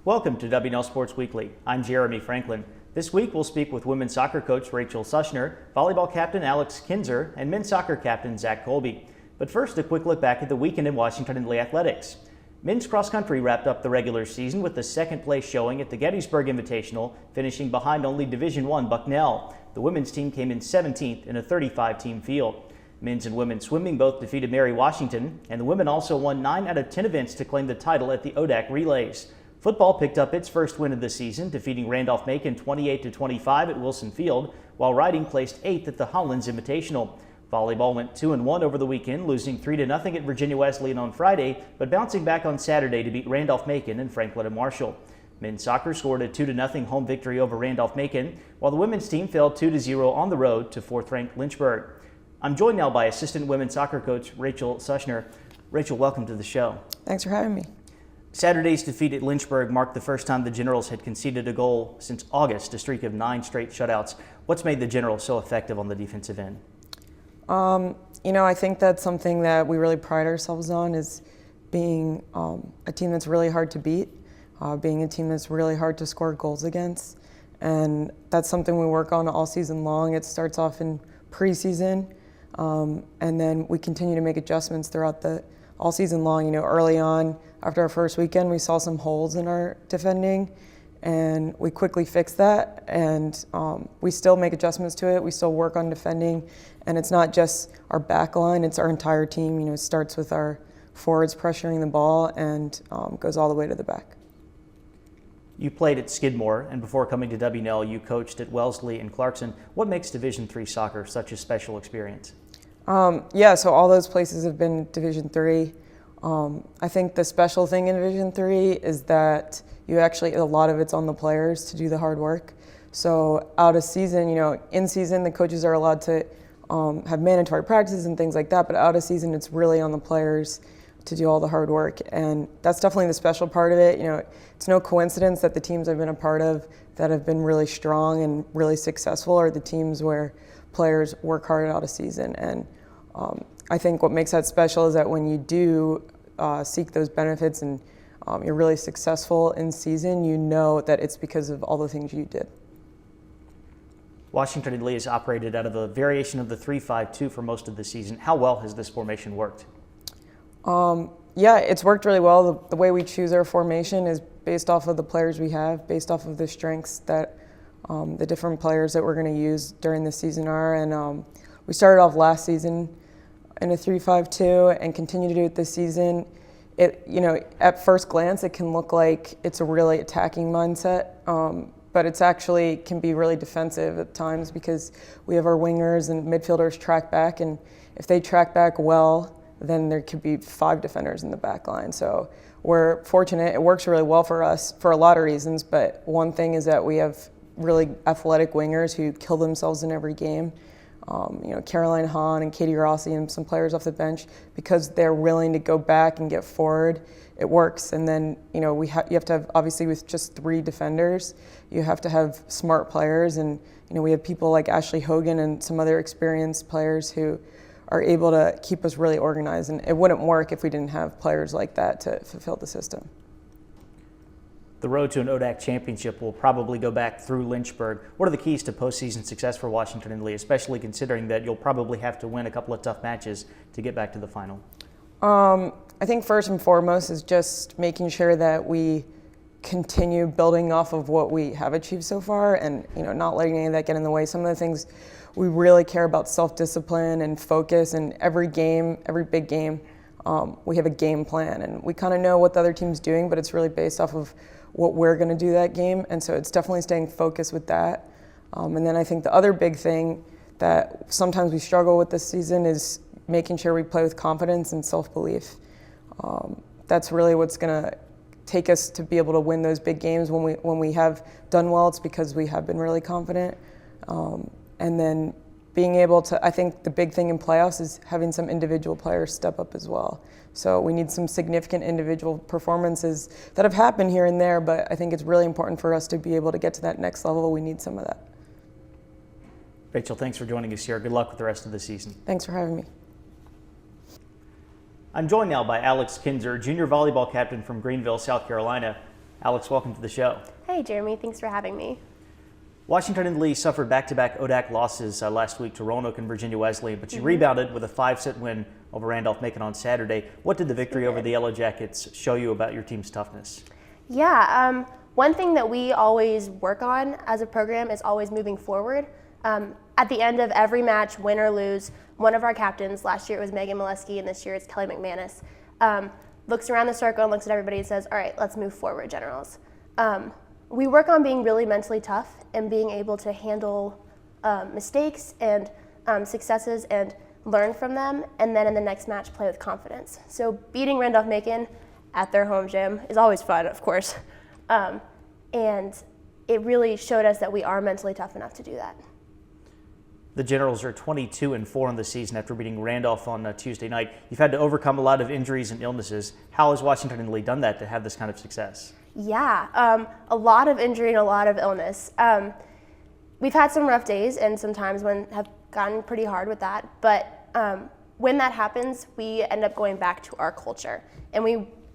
Welcome to W&L Sports Weekly. I'm Jeremy Franklin. This week we'll speak with women's soccer coach Rachael Sushner, volleyball captain Alex Kinzer, and men's soccer captain Zach Colby. But first, a quick look back at the weekend in Washington and Lee athletics. Men's cross country wrapped up the regular season with the second place showing at the Gettysburg Invitational, finishing behind only Division I Bucknell. The women's team came in 17th in a 35-team field. Men's and women's swimming both defeated Mary Washington, and the women also won 9 out of 10 events to claim the title at the ODAC Relays. Football picked up its first win of the season, defeating Randolph-Macon 28-25 at Wilson Field, while riding placed 8th at the Hollins Invitational. Volleyball went 2-1 over the weekend, losing 3-0 at Virginia Wesleyan on Friday, but bouncing back on Saturday to beat Randolph-Macon and Franklin and Marshall. Men's soccer scored a 2-0 home victory over Randolph-Macon, while the women's team fell 2-0 on the road to 4th-ranked Lynchburg. I'm joined now by assistant women's soccer coach Rachael Sushner. Rachael, welcome to the show. Thanks for having me. Saturday's defeat at Lynchburg marked the first time the Generals had conceded a goal since August, a streak of 9 straight shutouts. What's made the Generals so effective on the defensive end? I think that's something that we really pride ourselves on, is being a team that's really hard to beat, being a team that's really hard to score goals against. And that's something we work on all season long. It starts off in preseason, and then we continue to make adjustments throughout all season long. Early on, after our first weekend, we saw some holes in our defending, and we quickly fixed that, and we still make adjustments to it. We still work on defending, and it's not just our back line, it's our entire team. It starts with our forwards pressuring the ball and goes all the way to the back. You played at Skidmore, and before coming to W&L, you coached at Wellesley and Clarkson. What makes Division III soccer such a special experience? So all those places have been Division III. I think the special thing in Division III is that a lot of it's on the players to do the hard work. So out of season, in season the coaches are allowed to have mandatory practices and things like that, but out of season it's really on the players to do all the hard work. And that's definitely the special part of it. It's no coincidence that the teams I've been a part of that have been really strong and really successful are the teams where players work hard out of season. And I think what makes that special is that when you do seek those benefits and you're really successful in season, you know that it's because of all the things you did. Washington and Lee has operated out of a variation of the 3-5-2 for most of the season. How well has this formation worked? It's worked really well. The way we choose our formation is based off of the players we have, based off of the strengths that the different players that we're going to use during the season are. And we started off last season in a 3-5-2 and continue to do it this season. At first glance, it can look like it's a really attacking mindset, but it's actually can be really defensive at times because we have our wingers and midfielders track back, and if they track back well, then there could be 5 defenders in the back line. So we're fortunate. It works really well for us for a lot of reasons, but one thing is that we have really athletic wingers who kill themselves in every game. Caroline Hahn and Katie Rossi and some players off the bench, because they're willing to go back and get forward, it works. And then, you have to have, obviously with just 3 defenders, you have to have smart players. And, we have people like Ashley Hogan and some other experienced players who are able to keep us really organized. And it wouldn't work if we didn't have players like that to fulfill the system. The road to an ODAC championship will probably go back through Lynchburg. What are the keys to postseason success for Washington and Lee, especially considering that you'll probably have to win a couple of tough matches to get back to the final? I think first and foremost is just making sure that we continue building off of what we have achieved so far and, not letting any of that get in the way. Some of the things we really care about, self-discipline and focus, and every game, every big game, we have a game plan, and we kind of know what the other team's doing, but it's really based off of what we're going to do that game, and so it's definitely staying focused with that. And then I think the other big thing that sometimes we struggle with this season is making sure we play with confidence and self-belief. That's really what's going to take us to be able to win those big games. When we have done well, it's because we have been really confident. And then being able to, I think the big thing in playoffs is having some individual players step up as well. So we need some significant individual performances that have happened here and there, but I think it's really important for us to be able to get to that next level. We need some of that. Rachael, thanks for joining us here. Good luck with the rest of the season. Thanks for having me. I'm joined now by Alex Kinzer, junior volleyball captain from Greenville, South Carolina. Alex, welcome to the show. Hey, Jeremy. Thanks for having me. Washington and Lee suffered back-to-back ODAC losses last week to Roanoke and Virginia Wesleyan, but you rebounded with a 5-set win over Randolph-Macon on Saturday. What did the victory over the Yellow Jackets show you about your team's toughness? Yeah, one thing that we always work on as a program is always moving forward. At the end of every match, win or lose, one of our captains, last year it was Megan Molesky and this year it's Kelly McManus, looks around the circle and looks at everybody and says, all right, let's move forward, Generals. We work on being really mentally tough and being able to handle mistakes and successes and learn from them, and then in the next match play with confidence. So beating Randolph-Macon at their home gym is always fun, of course, and it really showed us that we are mentally tough enough to do that. The Generals are 22-4 in the season after beating Randolph on Tuesday night. You've had to overcome a lot of injuries and illnesses. How has Washington and Lee done that to have this kind of success? Yeah, a lot of injury and a lot of illness. We've had some rough days and some times when have gotten pretty hard with that, but when that happens, we end up going back to our culture. And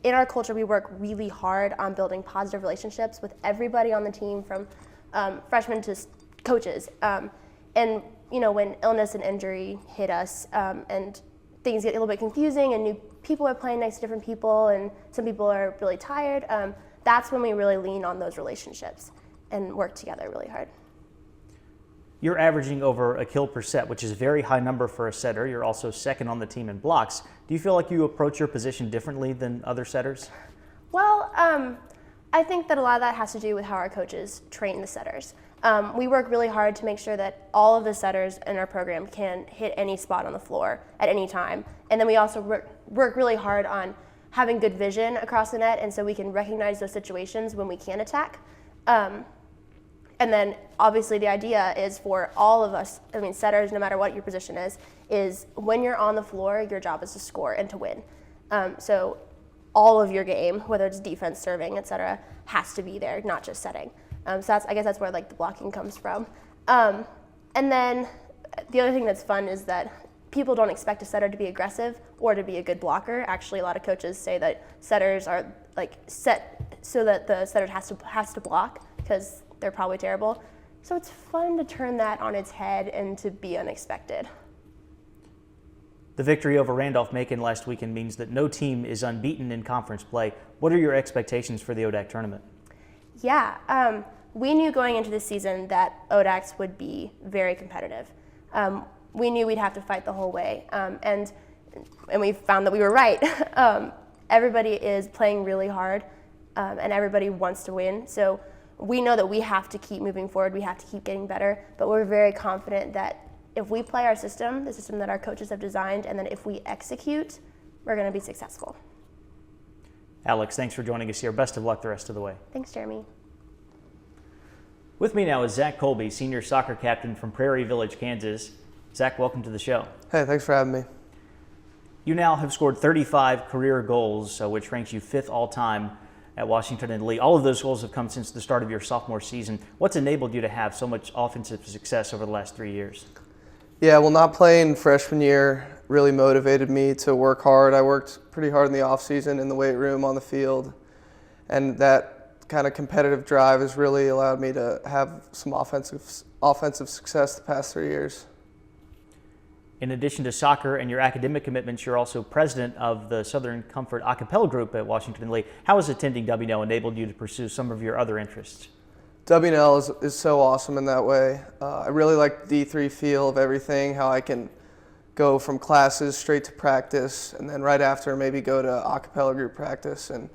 in our culture, we work really hard on building positive relationships with everybody on the team, from freshmen to coaches. And you know, when illness and injury hit us and things get a little bit confusing and new people are playing next to different people and some people are really tired, that's when we really lean on those relationships and work together really hard. You're averaging over a kill per set, which is a very high number for a setter. You're also second on the team in blocks. Do you feel like you approach your position differently than other setters? Well, I think that a lot of that has to do with how our coaches train the setters. We work really hard to make sure that all of the setters in our program can hit any spot on the floor at any time. And then we also work really hard on having good vision across the net, and so we can recognize those situations when we can attack. And then obviously the idea is for all of us, I mean setters, no matter what your position is when you're on the floor, your job is to score and to win. So all of your game, whether it's defense, serving, etc., has to be there, not just setting. So I guess that's where like the blocking comes from. And then the other thing that's fun is that people don't expect a setter to be aggressive or to be a good blocker. Actually, a lot of coaches say that setters are like set so that the setter has to block because they're probably terrible. So it's fun to turn that on its head and to be unexpected. The victory over Randolph-Macon last weekend means that no team is unbeaten in conference play. What are your expectations for the ODAC tournament? Yeah, we knew going into this season that ODACs would be very competitive. We knew we'd have to fight the whole way, and we found that we were right. Everybody is playing really hard, and everybody wants to win. So we know that we have to keep moving forward. We have to keep getting better, but we're very confident that if we play our system, the system that our coaches have designed, and then if we execute, we're going to be successful. Alex, thanks for joining us here. Best of luck the rest of the way. Thanks, Jeremy. With me now is Zach Colby, senior soccer captain from Prairie Village, Kansas. Zach, welcome to the show. Hey, thanks for having me. You now have scored 35 career goals, which ranks you 5th all-time at Washington and Lee. All of those goals have come since the start of your sophomore season. What's enabled you to have so much offensive success over the last 3 years? Yeah, well, not playing freshman year really motivated me to work hard. I worked pretty hard in the off season in the weight room, on the field, and that kind of competitive drive has really allowed me to have some offensive success the past 3 years. In addition to soccer and your academic commitments, you're also president of the Southern Comfort a cappella group at Washington and Lee. How has attending W&L enabled you to pursue some of your other interests? W&L is so awesome in that way. I really like the D3 feel of everything, how I can go from classes straight to practice and then right after maybe go to a cappella group practice. And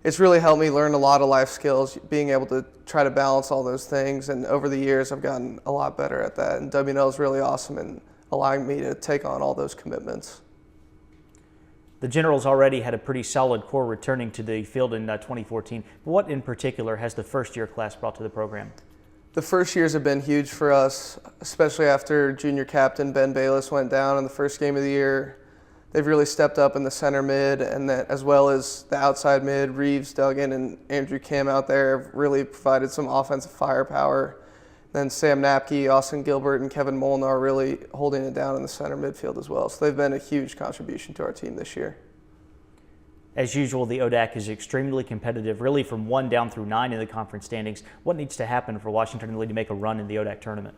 it's really helped me learn a lot of life skills, being able to try to balance all those things. And over the years, I've gotten a lot better at that. And W&L is really awesome in allowing me to take on all those commitments. The Generals already had a pretty solid core returning to the field in 2014. What in particular has the first-year class brought to the program? The first years have been huge for us, especially after junior captain Ben Bayless went down in the first game of the year. They've really stepped up in the center mid, and that, as well as the outside mid. Reeves, Duggan, and Andrew Kim out there have really provided some offensive firepower. Then Sam Napke, Austin Gilbert, and Kevin Molnar are really holding it down in the center midfield as well. So they've been a huge contribution to our team this year. As usual, the ODAC is extremely competitive, really from 1 down through 9 in the conference standings. What needs to happen for Washington Lee to make a run in the ODAC tournament?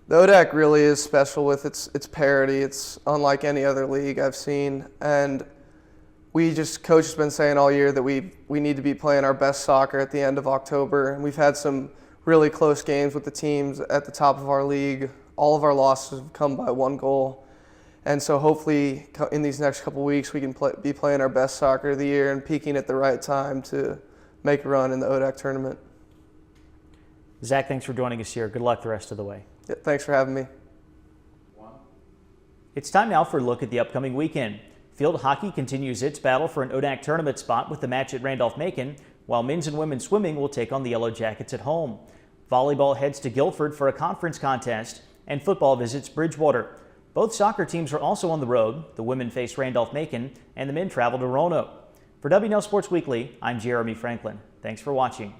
The ODAC really is special with its parity. It's unlike any other league I've seen, and Coach has been saying all year that we need to be playing our best soccer at the end of October, and we've had some really close games with the teams at the top of our league. All of our losses have come by 1 goal, and so hopefully in these next couple weeks we can be playing our best soccer of the year and peaking at the right time to make a run in the ODAC tournament. Zach, thanks for joining us here. Good luck the rest of the way. Yeah, thanks for having me. It's time now for a look at the upcoming weekend. Field hockey continues its battle for an ODAC tournament spot with the match at Randolph-Macon, while men's and women's swimming will take on the Yellow Jackets at home. Volleyball heads to Guilford for a conference contest, and football visits Bridgewater. Both soccer teams are also on the road. The women face Randolph-Macon, and the men travel to Roanoke. For W&L Sports Weekly, I'm Jeremy Franklin. Thanks for watching.